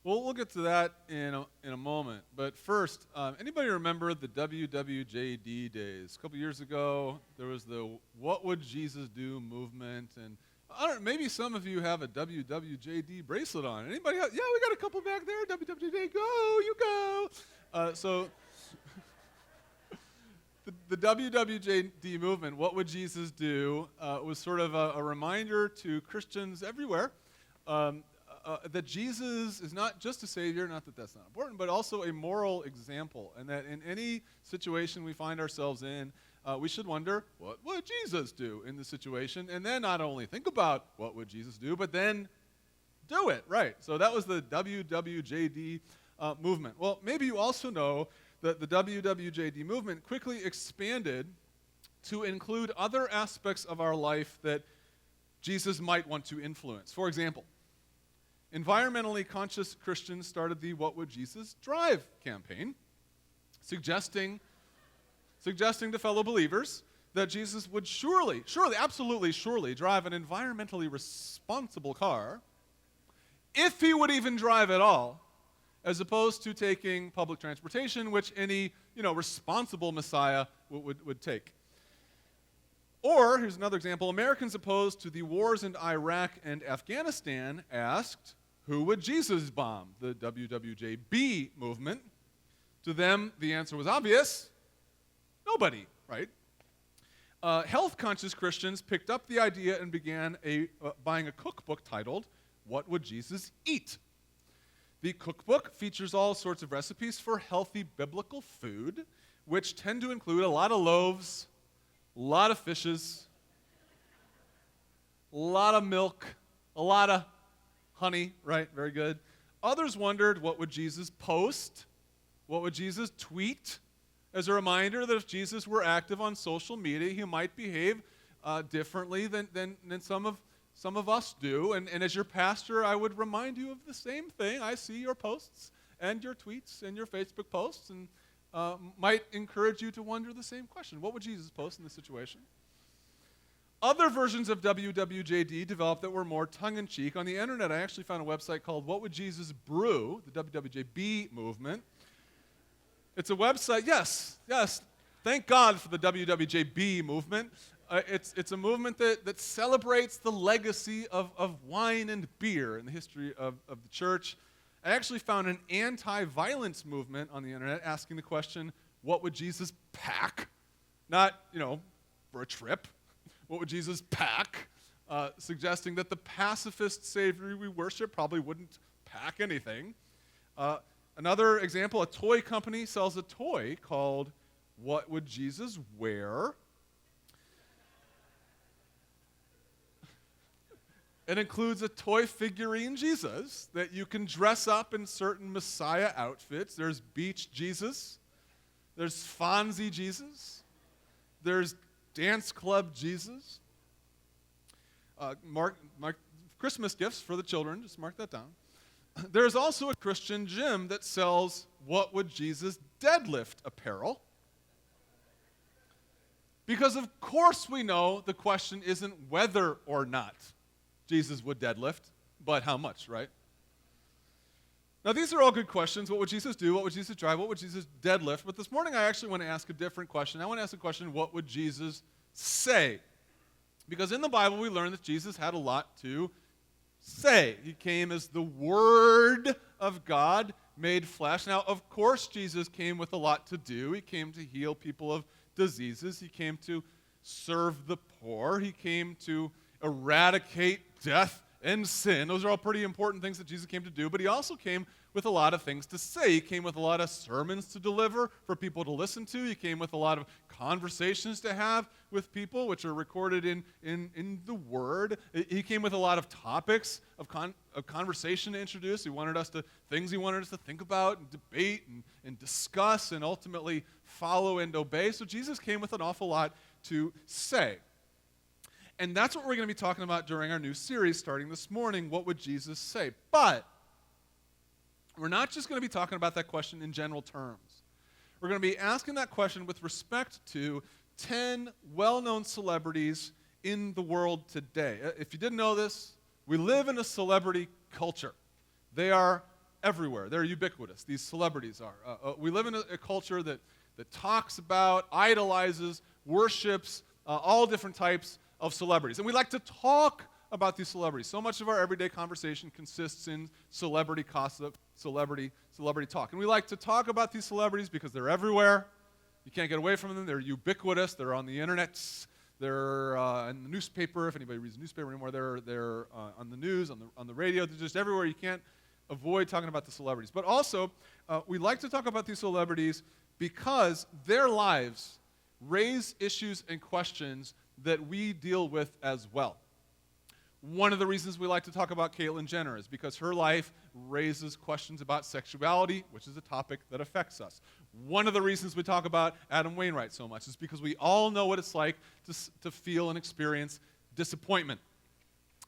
Well, we'll get to that in a moment. But first, anybody remember the WWJD days? A couple years ago, there was the "What Would Jesus Do" movement, and I don't. Maybe some of you have a WWJD bracelet on. Anybody? Yeah, we got a couple back there. WWJD, go, you go. So the WWJD movement, "What Would Jesus Do," was sort of a reminder to Christians everywhere. That Jesus is not just a Savior, not that that's not important, but also a moral example, and that in any situation we find ourselves in, we should wonder, what would Jesus do in the situation? And then not only think about what would Jesus do, but then do it, right? So that was the WWJD movement. Well, maybe you also know that the WWJD movement quickly expanded to include other aspects of our life that Jesus might want to influence. For example, environmentally conscious Christians started the "What Would Jesus Drive" campaign, suggesting to fellow believers that Jesus would surely, absolutely surely drive an environmentally responsible car, if he would even drive at all, as opposed to taking public transportation, which any responsible Messiah would take. Or, here's another example, Americans opposed to the wars in Iraq and Afghanistan asked, who would Jesus bomb? The WWJB movement. To them, the answer was obvious. Nobody, right? Health-conscious Christians picked up the idea and began buying a cookbook titled, "What Would Jesus Eat?" The cookbook features all sorts of recipes for healthy biblical food, which tend to include a lot of loaves, a lot of fishes, a lot of milk, a lot of honey, right? Very good. Others wondered, what would Jesus post? What would Jesus tweet? As a reminder that if Jesus were active on social media, he might behave differently than some of us do. And as your pastor, I would remind you of the same thing. I see your posts and your tweets and your Facebook posts, and might encourage you to wonder the same question. What would Jesus post in this situation? Other versions of WWJD developed that were more tongue-in-cheek. On the internet, I actually found a website called What Would Jesus Brew, the WWJB movement. It's a website, yes, thank God for the WWJB movement. It's a movement that celebrates the legacy of wine and beer in the history of the church. I actually found an anti-violence movement on the internet asking the question, what would Jesus pack? Not, for a trip. What would Jesus pack? Suggesting that the pacifist Savior we worship probably wouldn't pack anything. Another example, a toy company sells a toy called What Would Jesus Wear? It includes a toy figurine Jesus that you can dress up in certain Messiah outfits. There's Beach Jesus. There's Fonzie Jesus. There's Dance Club Jesus. Mark Christmas gifts for the children. Just mark that down. There's also a Christian gym that sells What Would Jesus Deadlift apparel. Because of course we know the question isn't whether or not Jesus would deadlift, but how much, right? Now these are all good questions. What would Jesus do? What would Jesus drive? What would Jesus deadlift? But this morning I actually want to ask a different question. I want to ask the question, what would Jesus say? Because in the Bible we learn that Jesus had a lot to say. He came as the Word of God made flesh. Now, of course, Jesus came with a lot to do. He came to heal people of diseases. He came to serve the poor. He came to eradicate death and sin. Those are all pretty important things that Jesus came to do, but he also came with a lot of things to say. He came with a lot of sermons to deliver for people to listen to. He came with a lot of conversations to have with people, which are recorded in the Word. He came with a lot of topics of conversation to introduce. He wanted us to think about and debate and discuss and ultimately follow and obey. So Jesus came with an awful lot to say. And that's what we're going to be talking about during our new series starting this morning, What Would Jesus Say? But we're not just going to be talking about that question in general terms. We're going to be asking that question with respect to 10 well-known celebrities in the world today. If you didn't know this, we live in a celebrity culture. They are everywhere. They're ubiquitous. These celebrities are. We live in a culture that talks about, idolizes, worships all different types of celebrities. And we like to talk about these celebrities. So much of our everyday conversation consists in celebrity gossip, celebrity talk. And we like to talk about these celebrities because they're everywhere. You can't get away from them. They're ubiquitous. They're on the internet. They're in the newspaper. If anybody reads the newspaper anymore, they're on the news, on the radio. They're just everywhere. You can't avoid talking about the celebrities. But also, we like to talk about these celebrities because their lives raise issues and questions that we deal with as well. One of the reasons we like to talk about Caitlyn Jenner is because her life raises questions about sexuality, which is a topic that affects us. One of the reasons we talk about Adam Wainwright so much is because we all know what it's like to feel and experience disappointment.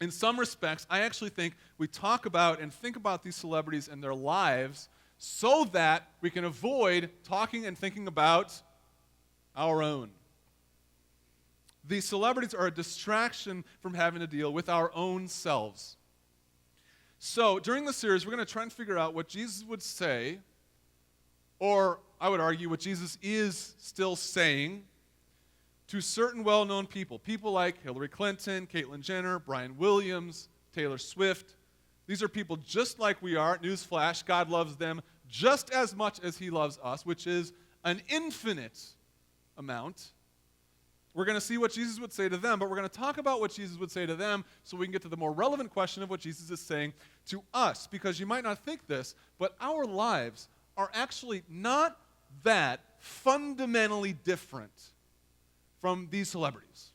In some respects, I actually think we talk about and think about these celebrities and their lives so that we can avoid talking and thinking about our own. These celebrities are a distraction from having to deal with our own selves. So, during the series, we're going to try and figure out what Jesus would say, or I would argue what Jesus is still saying, to certain well-known people. People like Hillary Clinton, Caitlyn Jenner, Brian Williams, Taylor Swift. These are people just like we are. Newsflash, God loves them just as much as he loves us, which is an infinite amount. We're going to see what Jesus would say to them, but we're going to talk about what Jesus would say to them so we can get to the more relevant question of what Jesus is saying to us. Because you might not think this, but our lives are actually not that fundamentally different from these celebrities.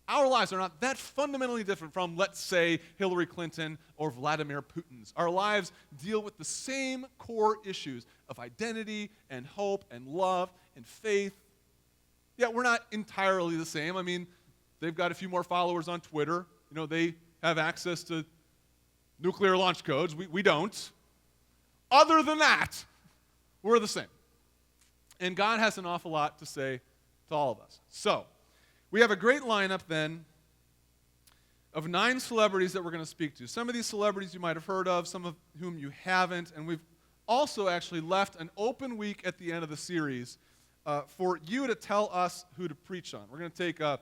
Our lives are not that fundamentally different from, let's say, Hillary Clinton or Vladimir Putin's. Our lives deal with the same core issues of identity and hope and love and faith. Yeah, we're not entirely the same. I mean, they've got a few more followers on Twitter. You know, they have access to nuclear launch codes. We don't. Other than that, we're the same. And God has an awful lot to say to all of us. So, we have a great lineup then of 9 celebrities that we're going to speak to. Some of these celebrities you might have heard of, some of whom you haven't, and we've also actually left an open week at the end of the series for you to tell us who to preach on. We're going to take a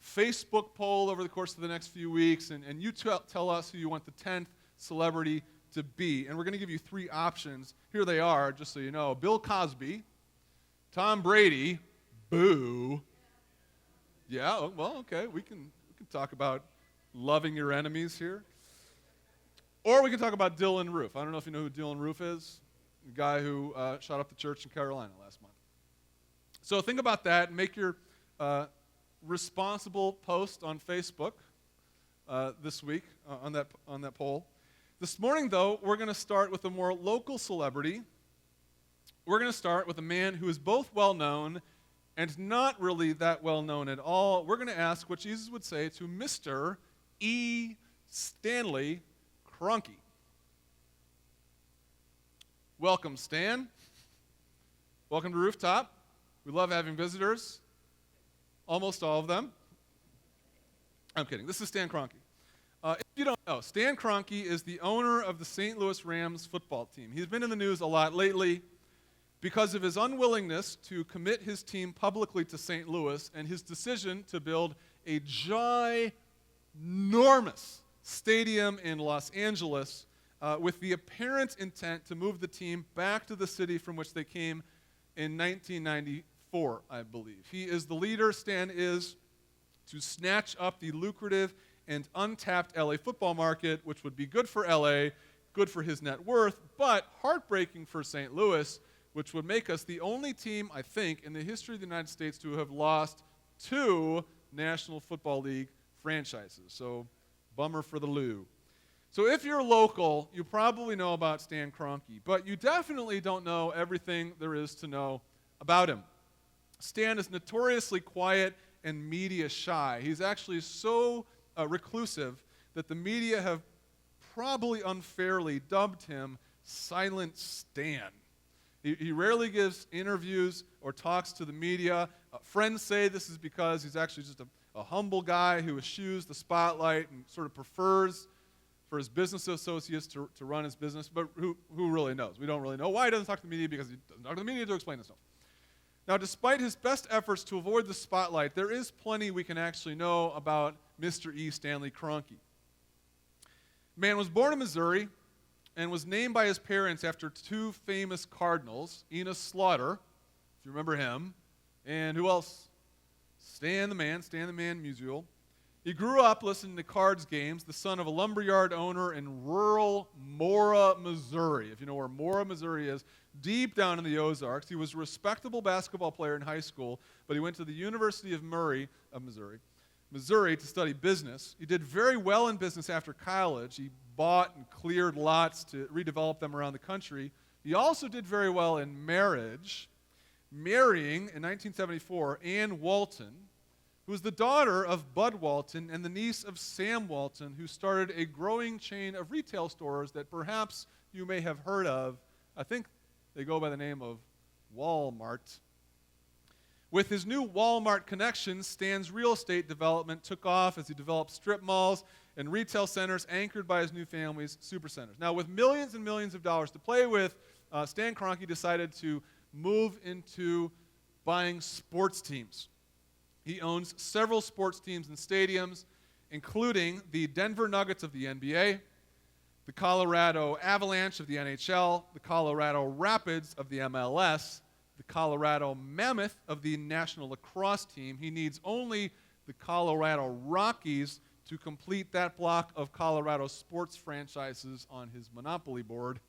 Facebook poll over the course of the next few weeks, and you tell us who you want the 10th celebrity to be. And we're going to give you 3 options. Here they are, just so you know. Bill Cosby, Tom Brady, boo. Yeah, well, okay, we can talk about loving your enemies here. Or we can talk about Dylan Roof. I don't know if you know who Dylan Roof is, the guy who shot up the church in Carolina last month. So think about that and make your responsible post on Facebook this week on that poll. This morning, though, we're going to start with a more local celebrity. We're going to start with a man who is both well-known and not really that well-known at all. We're going to ask what Jesus would say to Mr. E. Stanley Kroenke. Welcome, Stan. Welcome to Rooftop. We love having visitors. Almost all of them. I'm kidding. This is Stan Kroenke. If you don't know, Stan Kroenke is the owner of the St. Louis Rams football team. He's been in the news a lot lately because of his unwillingness to commit his team publicly to St. Louis and his decision to build a ginormous stadium in Los Angeles with the apparent intent to move the team back to the city from which they came in 1994, I believe. He is the leader, Stan is, to snatch up the lucrative and untapped LA football market, which would be good for LA, good for his net worth, but heartbreaking for St. Louis, which would make us the only team, I think, in the history of the United States to have lost 2 National Football League franchises. So, bummer for the Lou. So if you're local, you probably know about Stan Kroenke, but you definitely don't know everything there is to know about him. Stan is notoriously quiet and media shy. He's actually so reclusive that the media have probably unfairly dubbed him Silent Stan. He rarely gives interviews or talks to the media. Friends say this is because he's actually just a humble guy who eschews the spotlight and sort of prefers for his business associates to run his business, but who really knows? We don't really know why he doesn't talk to the media, because he doesn't talk to the media to explain himself. Now, despite his best efforts to avoid the spotlight, there is plenty we can actually know about Mr. E. Stanley Kroenke. Man was born in Missouri and was named by his parents after two famous cardinals, Enos Slaughter, if you remember him, and who else? Stan the Man Musial. He grew up listening to cards games, the son of a lumberyard owner in rural Mora, Missouri. If you know where Mora, Missouri is, deep down in the Ozarks. He was a respectable basketball player in high school, but he went to the University of Missouri to study business. He did very well in business after college. He bought and cleared lots to redevelop them around the country. He also did very well in marriage, marrying in 1974 Ann Walton, who was the daughter of Bud Walton and the niece of Sam Walton, who started a growing chain of retail stores that perhaps you may have heard of. I think they go by the name of Walmart. With his new Walmart connections, Stan's real estate development took off as he developed strip malls and retail centers anchored by his new family's supercenters. Now, with millions and millions of dollars to play with, Stan Kroenke decided to move into buying sports teams. He owns several sports teams and stadiums, including the Denver Nuggets of the NBA, the Colorado Avalanche of the NHL, the Colorado Rapids of the MLS, the Colorado Mammoth of the National Lacrosse Team. He needs only the Colorado Rockies to complete that block of Colorado sports franchises on his monopoly board.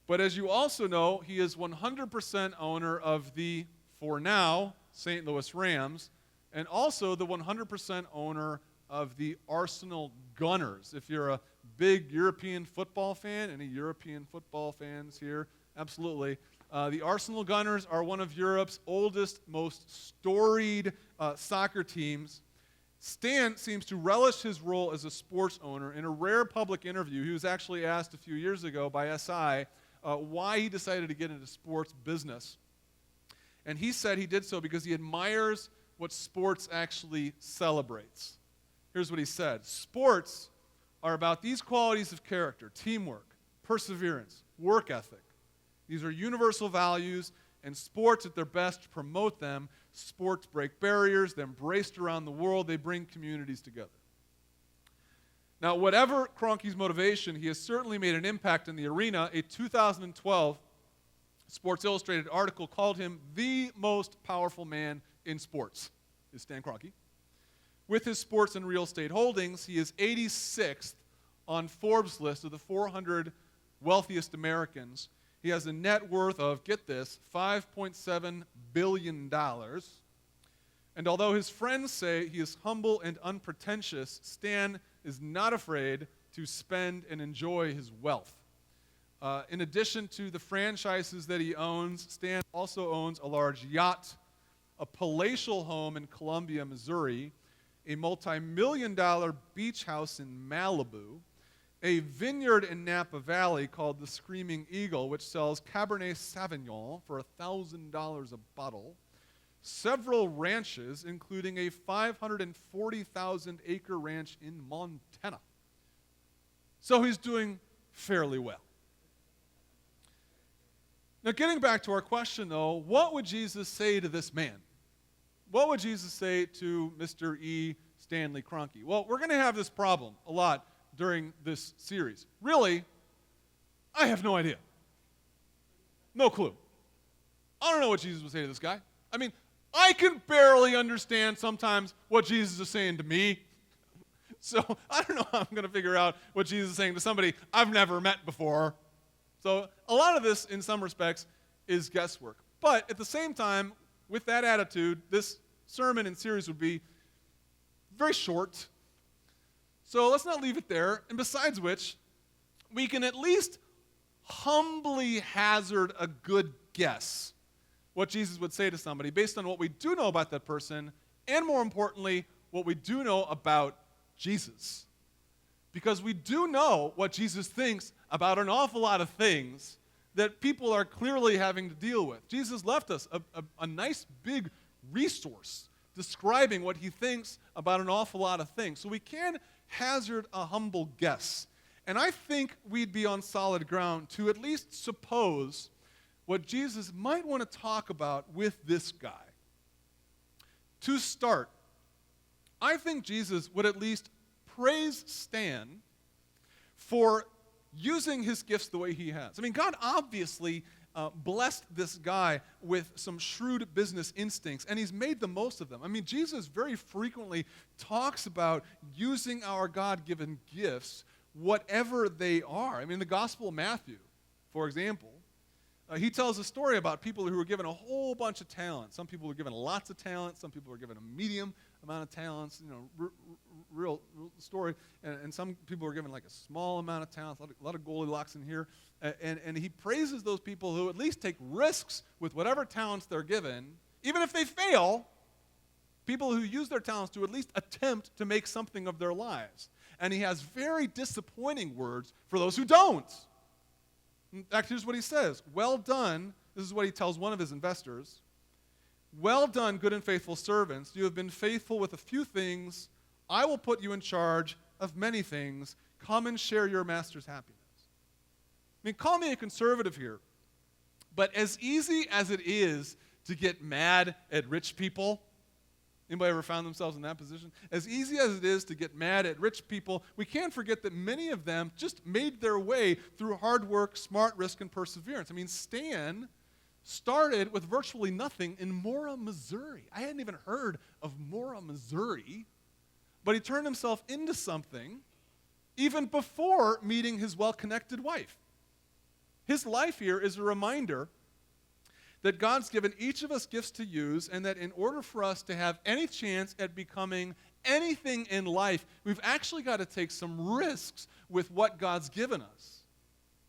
But as you also know, he is 100% owner of the, for now, St. Louis Rams, and also the 100% owner of the Arsenal Gunners. If you're a big European football fan, any European football fans here? Absolutely. The Arsenal Gunners are one of Europe's oldest, most storied soccer teams. Stan seems to relish his role as a sports owner. In a rare public interview, he was actually asked a few years ago by SI why he decided to get into sports business. And he said he did so because he admires what sports actually celebrates. Here's what he said. Sports are about these qualities of character: teamwork, perseverance, work ethic. These are universal values, and sports at their best promote them. Sports break barriers. They're embraced around the world. They bring communities together. Now, whatever Kroenke's motivation, he has certainly made an impact in the arena. A 2012 Sports Illustrated article called him the most powerful man in sports, is Stan Kroenke. With his sports and real estate holdings, he is 86th on Forbes' list of the 400 wealthiest Americans. He has a net worth of, get this, $5.7 billion. And although his friends say he is humble and unpretentious, Stan is not afraid to spend and enjoy his wealth. In addition to the franchises that he owns, Stan also owns a large yacht, a palatial home in Columbia, Missouri, a multi-million-dollar beach house in Malibu, a vineyard in Napa Valley called the Screaming Eagle, which sells Cabernet Sauvignon for $1,000 a bottle, several ranches, including a 540,000-acre ranch in Montana. So he's doing fairly well. Now, getting back to our question, though, what would Jesus say to this man? What would Jesus say to Mr. E. Stanley Kroenke? Well, we're going to have this problem a lot during this series. Really, I have no idea. No clue. I don't know what Jesus would say to this guy. I mean, I can barely understand sometimes what Jesus is saying to me. So I don't know how I'm going to figure out what Jesus is saying to somebody I've never met before. So a lot of this, in some respects, is guesswork. But at the same time, with that attitude, this sermon and series would be very short. So let's not leave it there. And besides which, we can at least humbly hazard a good guess what Jesus would say to somebody based on what we do know about that person, and more importantly, what we do know about Jesus. Because we do know what Jesus thinks about an awful lot of things that people are clearly having to deal with. Jesus left us a nice big resource describing what he thinks about an awful lot of things. So we can hazard a humble guess. And I think we'd be on solid ground to at least suppose what Jesus might want to talk about with this guy. To start, I think Jesus would at least praise Stan for using his gifts the way he has. I mean, God obviously blessed this guy with some shrewd business instincts, and he's made the most of them. I mean, Jesus very frequently talks about using our God-given gifts, whatever they are. I mean, in the Gospel of Matthew, for example, he tells a story about people who were given a whole bunch of talents. Some people were given lots of talents. Some people were given a medium amount of talents, real story. And some people were given like a small amount of talents, a lot of Goldilocks in here. And he praises those people who at least take risks with whatever talents they're given. Even if they fail, people who use their talents to at least attempt to make something of their lives. And he has very disappointing words for those who don't. In fact, here's what he says. Well done. This is what he tells one of his investors. Well done, good and faithful servants. You have been faithful with a few things. I will put you in charge of many things. Come and share your master's happiness. I mean, call me a conservative here, but as easy as it is to get mad at rich people, anybody ever found themselves in that position? As easy as it is to get mad at rich people, we can't forget that many of them just made their way through hard work, smart risk, and perseverance. I mean, Stan started with virtually nothing in Mora, Missouri. I hadn't even heard of Mora, Missouri, but he turned himself into something even before meeting his well-connected wife. His life here is a reminder that God's given each of us gifts to use, and that in order for us to have any chance at becoming anything in life, we've actually got to take some risks with what God's given us.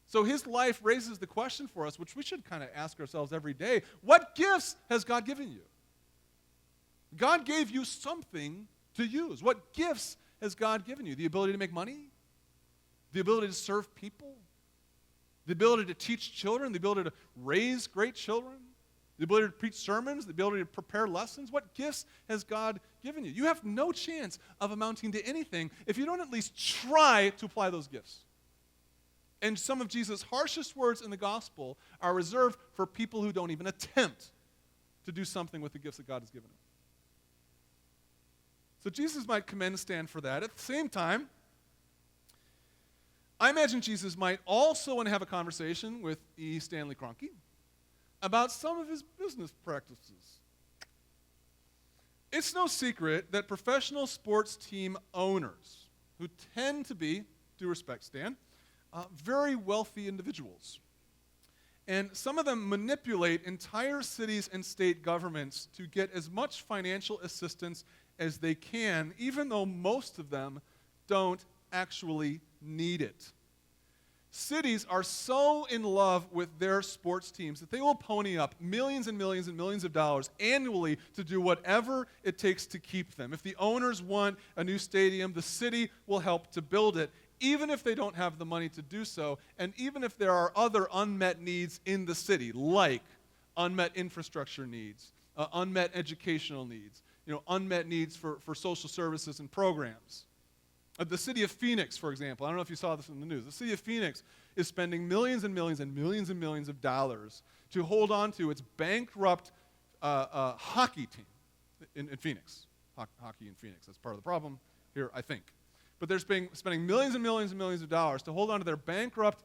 So his life raises the question for us, which we should kind of ask ourselves every day: what gifts has God given you? God gave you something to use. What gifts has God given you? The ability to make money? The ability to serve people? The ability to teach children, the ability to raise great children, the ability to preach sermons, the ability to prepare lessons. What gifts has God given you? You have no chance of amounting to anything if you don't at least try to apply those gifts. And some of Jesus' harshest words in the gospel are reserved for people who don't even attempt to do something with the gifts that God has given them. So Jesus might commend Stan for that. At the same time, I imagine Jesus might also want to have a conversation with E. Stanley Kroenke about some of his business practices. It's no secret that professional sports team owners, who tend to be, due respect, Stan, very wealthy individuals. And some of them manipulate entire cities and state governments to get as much financial assistance as they can, even though most of them don't actually need it. Cities are so in love with their sports teams that they will pony up millions and millions and millions of dollars annually to do whatever it takes to keep them. If the owners want a new stadium, the city will help to build it, even if they don't have the money to do so, and even if there are other unmet needs in the city, like unmet infrastructure needs, unmet educational needs, unmet needs for social services and programs. The city of Phoenix, for example, I don't know if you saw this in the news. The city of Phoenix is spending millions and millions and millions and millions of dollars to hold on to its bankrupt hockey team in Phoenix. Hockey in Phoenix, that's part of the problem here, I think. But they're spending millions and millions and millions of dollars to hold on to their bankrupt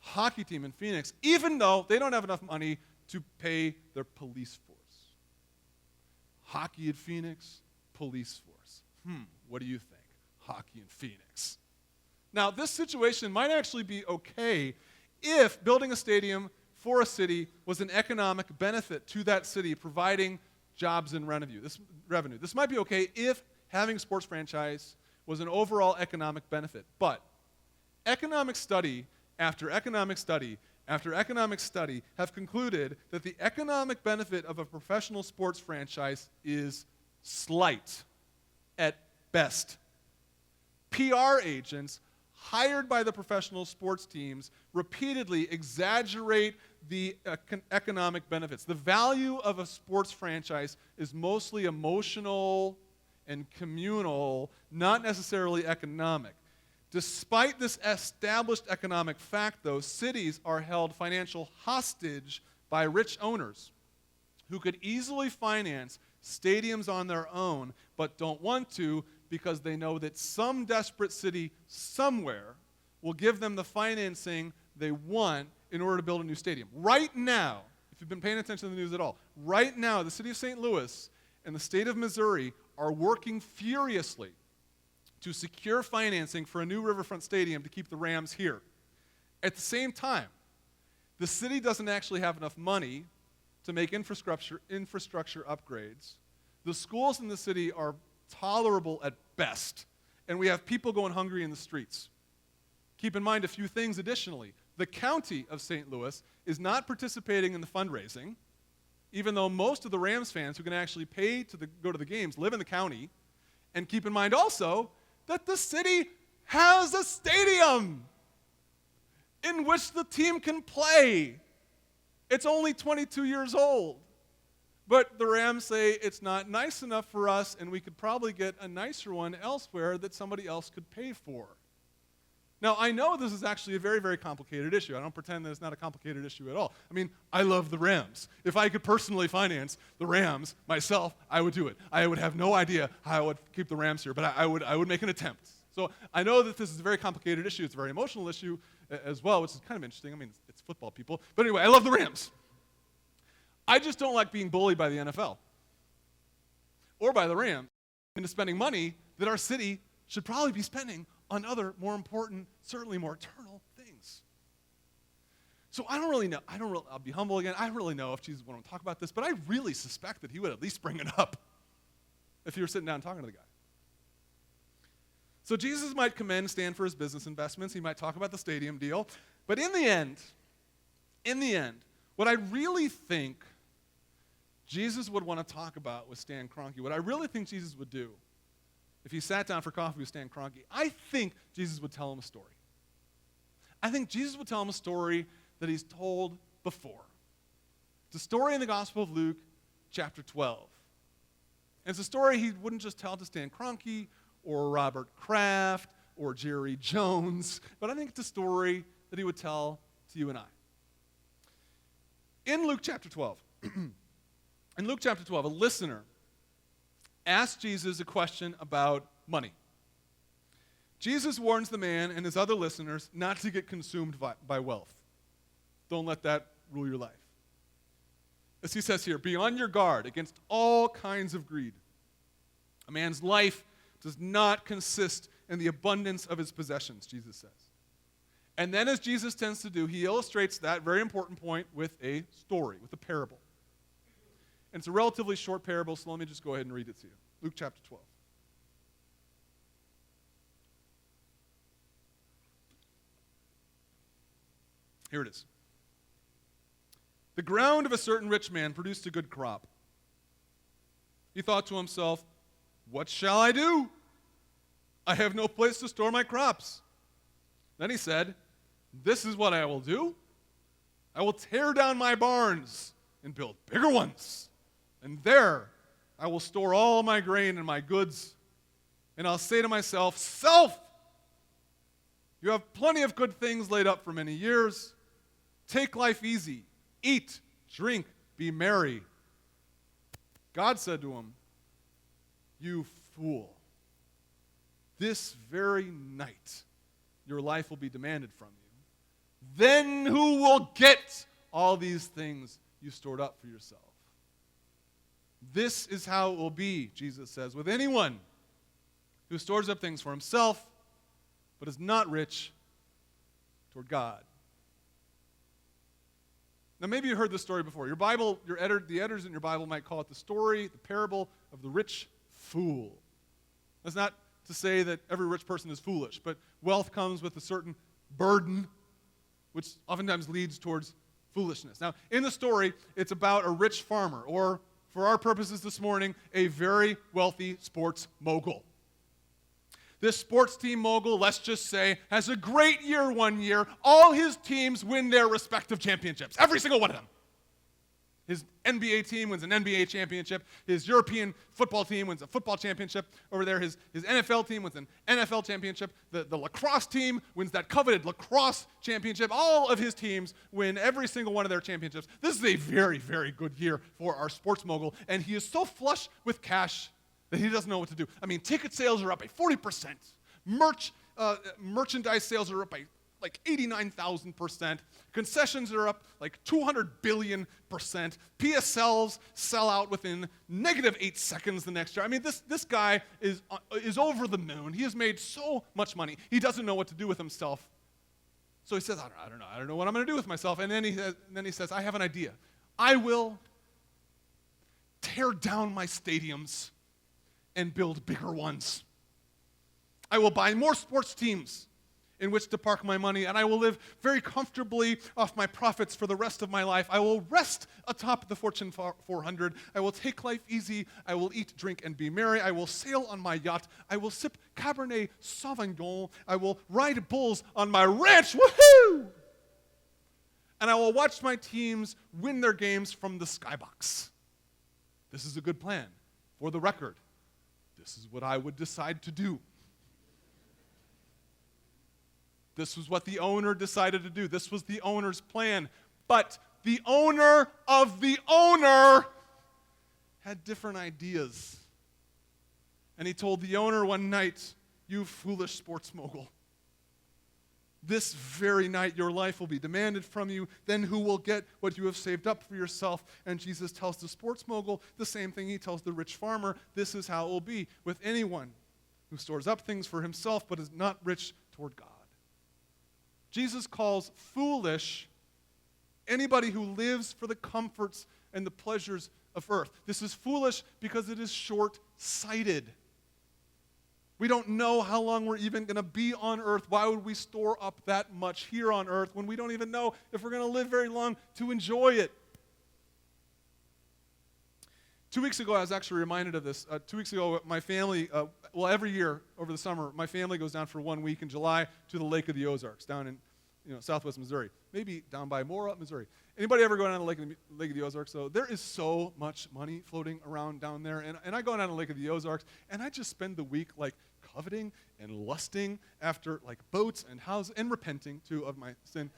hockey team in Phoenix, even though they don't have enough money to pay their police force. Hockey in Phoenix, police force. What do you think? Hockey in Phoenix. Now, this situation might actually be okay if building a stadium for a city was an economic benefit to that city, providing jobs and revenue. This might be okay if having a sports franchise was an overall economic benefit. But economic study after economic study after economic study have concluded that the economic benefit of a professional sports franchise is slight at best. PR agents hired by the professional sports teams repeatedly exaggerate the economic benefits. The value of a sports franchise is mostly emotional and communal, not necessarily economic. Despite this established economic fact, though, cities are held financial hostage by rich owners who could easily finance stadiums on their own, but don't want to because they know that some desperate city somewhere will give them the financing they want in order to build a new stadium. Right now, if you've been paying attention to the news at all, right now, the city of St. Louis and the state of Missouri are working furiously to secure financing for a new riverfront stadium to keep the Rams here. At the same time, the city doesn't actually have enough money to make infrastructure upgrades. The schools in the city are tolerable at best, and we have people going hungry in the streets. Keep in mind a few things additionally. The county of St. Louis is not participating in the fundraising, even though most of the Rams fans who can actually pay to go to the games live in the county. And keep in mind also that the city has a stadium in which the team can play. It's only 22 years old. But the Rams say it's not nice enough for us, and we could probably get a nicer one elsewhere that somebody else could pay for. Now, I know this is actually a very, very complicated issue. I don't pretend that it's not a complicated issue at all. I mean, I love the Rams. If I could personally finance the Rams myself, I would do it. I would have no idea how I would keep the Rams here, but I would make an attempt. So I know that this is a very complicated issue. It's a very emotional issue as well, which is kind of interesting. I mean, it's football, people. But anyway, I love the Rams. I just don't like being bullied by the NFL or by the Rams into spending money that our city should probably be spending on other more important, certainly more eternal things. So I don't really know. I'll be humble again. I don't really know if Jesus would want to talk about this, but I really suspect that he would at least bring it up if you were sitting down talking to the guy. So Jesus might commend Stan for his business investments. He might talk about the stadium deal. But in the end, what I really think Jesus would want to talk about with Stan Kroenke, what I really think Jesus would do if he sat down for coffee with Stan Kroenke, I think Jesus would tell him a story. I think Jesus would tell him a story that he's told before. It's a story in the Gospel of Luke, chapter 12. And it's a story he wouldn't just tell to Stan Kroenke or Robert Kraft or Jerry Jones, but I think it's a story that he would tell to you and I. In Luke chapter 12, a listener asked Jesus a question about money. Jesus warns the man and his other listeners not to get consumed by wealth. Don't let that rule your life. As he says here, be on your guard against all kinds of greed. A man's life does not consist in the abundance of his possessions, Jesus says. And then, as Jesus tends to do, he illustrates that very important point with a story, with a parable. And it's a relatively short parable, so let me just go ahead and read it to you. Luke chapter 12. Here it is. The ground of a certain rich man produced a good crop. He thought to himself, what shall I do? I have no place to store my crops. Then he said, this is what I will do. I will tear down my barns and build bigger ones. And there I will store all my grain and my goods. And I'll say to myself, self, you have plenty of good things laid up for many years. Take life easy. Eat, drink, be merry. God said to him, you fool. This very night your life will be demanded from you. Then who will get all these things you stored up for yourself? This is how it will be, Jesus says, with anyone who stores up things for himself but is not rich toward God. Now, maybe you heard this story before. The editors in your Bible might call it the parable of the rich fool. That's not to say that every rich person is foolish, but wealth comes with a certain burden, which oftentimes leads towards foolishness. Now, in the story, it's about a rich farmer, or for our purposes this morning, a very wealthy sports mogul. This sports team mogul, let's just say, has a great year one year. All his teams win their respective championships, every single one of them. His NBA team wins an NBA championship. His European football team wins a football championship. Over there, his NFL team wins an NFL championship. The lacrosse team wins that coveted lacrosse championship. All of his teams win every single one of their championships. This is a very, very good year for our sports mogul, and he is so flush with cash that he doesn't know what to do. I mean, ticket sales are up by 40%. Merchandise sales are up by like 89,000%. Concessions are up like 200 billion%. PSLs sell out within -8 seconds the next year. I mean, this guy is over the moon. He has made so much money. He doesn't know what to do with himself. So he says, I don't know what I'm going to do with myself. And then he says, I have an idea. I will tear down my stadiums and build bigger ones. I will buy more sports teams in which to park my money, and I will live very comfortably off my profits for the rest of my life. I will rest atop the Fortune 400. I will take life easy. I will eat, drink, and be merry. I will sail on my yacht. I will sip Cabernet Sauvignon. I will ride bulls on my ranch. Woohoo! And I will watch my teams win their games from the skybox. This is a good plan. For the record, this is what I would decide to do. This was what the owner decided to do. This was the owner's plan. But the owner of the owner had different ideas. And he told the owner one night, "You foolish sports mogul, this very night your life will be demanded from you. Then who will get what you have saved up for yourself?" And Jesus tells the sports mogul the same thing he tells the rich farmer. This is how it will be with anyone who stores up things for himself but is not rich toward God. Jesus calls foolish anybody who lives for the comforts and the pleasures of earth. This is foolish because it is short-sighted. We don't know how long we're even going to be on earth. Why would we store up that much here on earth when we don't even know if we're going to live very long to enjoy it? 2 weeks ago, I was actually reminded of this. 2 weeks ago, my family, every year over the summer, my family goes down for 1 week in July to the Lake of the Ozarks down in southwest Missouri. Maybe down by Mora, Missouri. Anybody ever go down to the Lake of the Ozarks? So there is so much money floating around down there. And I go down to the Lake of the Ozarks, and I just spend the week like coveting and lusting after like boats and houses and repenting too of my sin.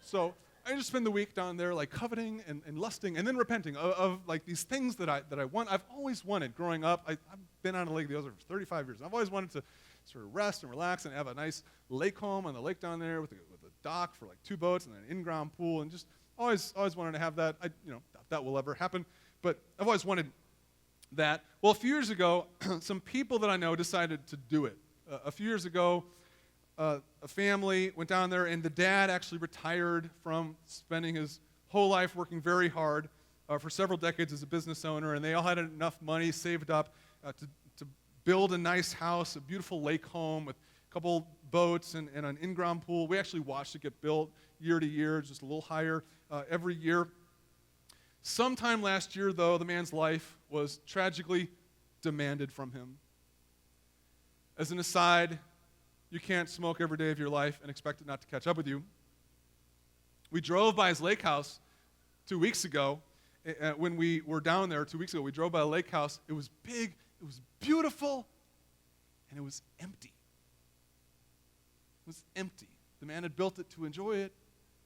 So I just spend the week down there like coveting and lusting and then repenting of like these things that I want. I've always wanted growing up. I've been on the Lake of the Ozarks for 35 years. And I've always wanted to sort of rest and relax and have a nice lake home on the lake down there with a dock for like 2 boats and an in-ground pool, and just always wanted to have that. I doubt that will ever happen, but I've always wanted that. Well, a few years ago, some people that I know decided to do it. A few years ago, a family went down there, and the dad actually retired from spending his whole life working very hard for several decades as a business owner, and they all had enough money saved up to build a nice house, a beautiful lake home with a couple boats and an in-ground pool. We actually watched it get built year to year, just a little higher every year. Sometime last year, though, the man's life was tragically demanded from him. As an aside, you can't smoke every day of your life and expect it not to catch up with you. We drove by his lake house 2 weeks ago. When we were down there 2 weeks ago, we drove by the lake house. It was big, it was beautiful, and it was empty. It was empty. The man had built it to enjoy it,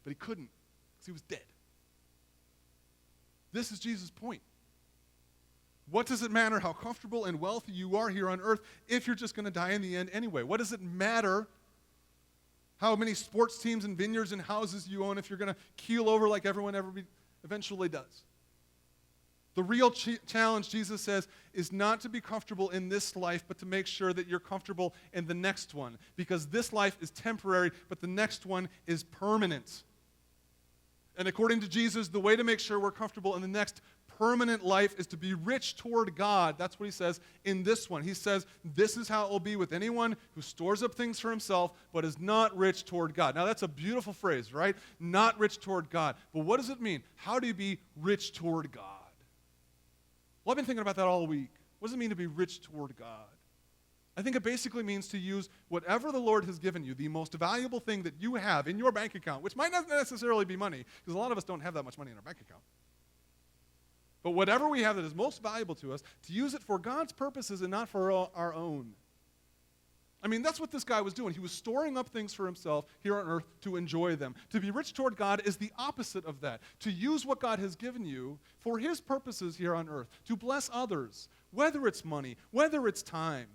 but he couldn't because he was dead. This is Jesus' point. What does it matter how comfortable and wealthy you are here on earth if you're just going to die in the end anyway? What does it matter how many sports teams and vineyards and houses you own if you're going to keel over like everyone eventually does? The real challenge, Jesus says, is not to be comfortable in this life, but to make sure that you're comfortable in the next one. Because this life is temporary, but the next one is permanent. And according to Jesus, the way to make sure we're comfortable in the next permanent life is to be rich toward God. That's what he says in this one. He says, this is how it will be with anyone who stores up things for himself, but is not rich toward God. Now, that's a beautiful phrase, right? Not rich toward God. But what does it mean? How do you be rich toward God? Well, I've been thinking about that all week. What does it mean to be rich toward God? I think it basically means to use whatever the Lord has given you, the most valuable thing that you have in your bank account, which might not necessarily be money, because a lot of us don't have that much money in our bank account. But whatever we have that is most valuable to us, to use it for God's purposes and not for our own. I mean, that's what this guy was doing. He was storing up things for himself here on earth to enjoy them. To be rich toward God is the opposite of that. To use what God has given you for his purposes here on earth, to bless others, whether it's money, whether it's time.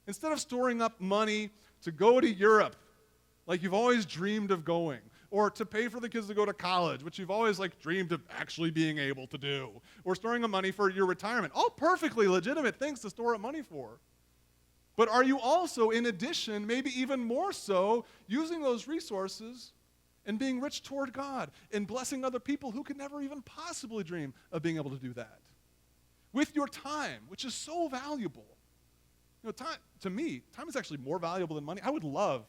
Instead of storing up money to go to Europe, like you've always dreamed of going, or to pay for the kids to go to college, which you've always dreamed of actually being able to do, or storing up money for your retirement. All perfectly legitimate things to store up money for. But are you also, in addition, maybe even more so, using those resources and being rich toward God and blessing other people who could never even possibly dream of being able to do that? With your time, which is so valuable. Time, to me, time is actually more valuable than money. I would love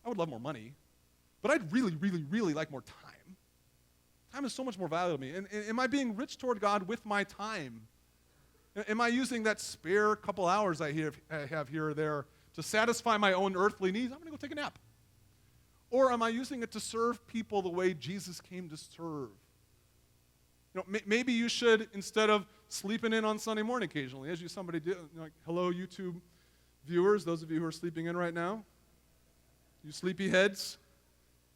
more money, but I'd really, really, really like more time. Time is so much more valuable to me. And am I being rich toward God with my time? Am I using that spare couple hours I have here or there to satisfy my own earthly needs? I'm going to go take a nap. Or am I using it to serve people the way Jesus came to serve? Maybe you should, instead of sleeping in on Sunday morning occasionally, as somebody did, hello, YouTube viewers, those of you who are sleeping in right now, you sleepy heads.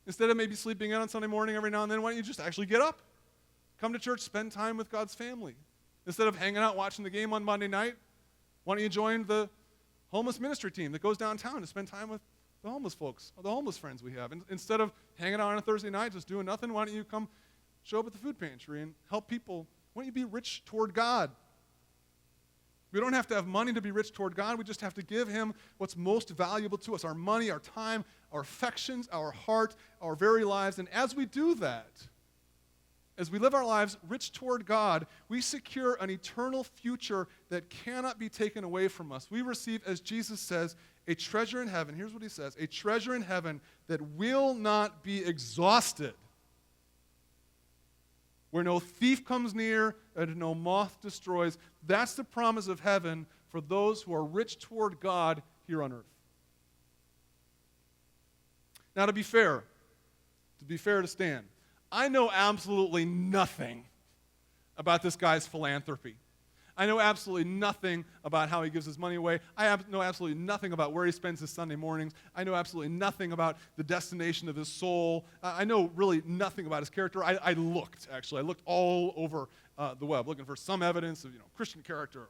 Instead of maybe sleeping in on Sunday morning every now and then, why don't you just actually get up? Come to church, spend time with God's family. Instead of hanging out watching the game on Monday night, why don't you join the homeless ministry team that goes downtown to spend time with the homeless folks, or the homeless friends we have? And instead of hanging out on a Thursday night just doing nothing, why don't you come show up at the food pantry and help people? Why don't you be rich toward God? We don't have to have money to be rich toward God. We just have to give him what's most valuable to us, our money, our time, our affections, our heart, our very lives. And as we do that, as we live our lives rich toward God, we secure an eternal future that cannot be taken away from us. We receive, as Jesus says, a treasure in heaven. Here's what he says, a treasure in heaven that will not be exhausted, where no thief comes near and no moth destroys. That's the promise of heaven for those who are rich toward God here on earth. Now, to be fair to Stan, I know absolutely nothing about this guy's philanthropy. I know absolutely nothing about how he gives his money away. I know absolutely nothing about where he spends his Sunday mornings. I know absolutely nothing about the destination of his soul. I know really nothing about his character. I looked all over the web looking for some evidence of Christian character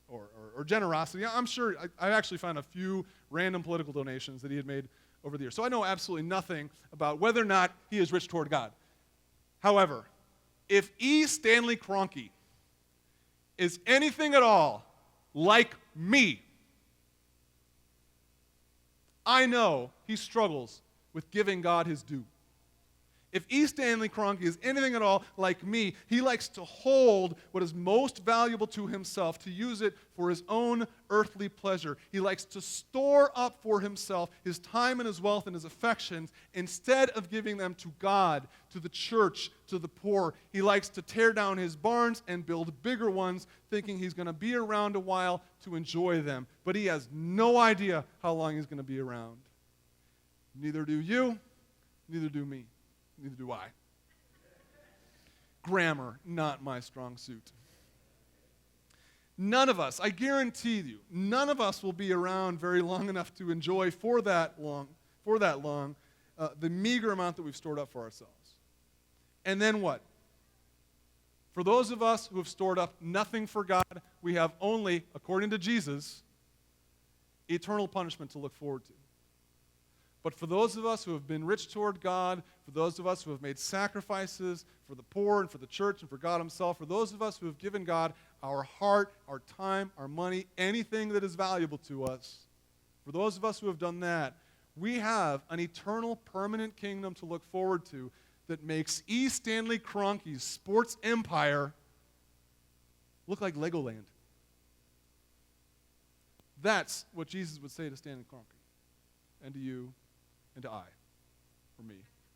or generosity. I'm sure I actually found a few random political donations that he had made over the years. So I know absolutely nothing about whether or not he is rich toward God. However, if E. Stanley Kroenke is anything at all like me, I know he struggles with giving God his due. If E. Stanley Kroenke is anything at all like me, he likes to hold what is most valuable to himself, to use it for his own earthly pleasure. He likes to store up for himself his time and his wealth and his affections instead of giving them to God, to the church, to the poor. He likes to tear down his barns and build bigger ones, thinking he's going to be around a while to enjoy them. But he has no idea how long he's going to be around. Neither do you, neither do me. Neither do I. Grammar, not my strong suit. None of us, I guarantee you, none of us will be around very long enough to enjoy for that long, the meager amount that we've stored up for ourselves. And then what? For those of us who have stored up nothing for God, we have only, according to Jesus, eternal punishment to look forward to. But for those of us who have been rich toward God, for those of us who have made sacrifices for the poor and for the church and for God himself, for those of us who have given God our heart, our time, our money, anything that is valuable to us, for those of us who have done that, we have an eternal, permanent kingdom to look forward to that makes E. Stanley Kroenke's sports empire look like Legoland. That's what Jesus would say to Stanley Kroenke and to you and to I, for me.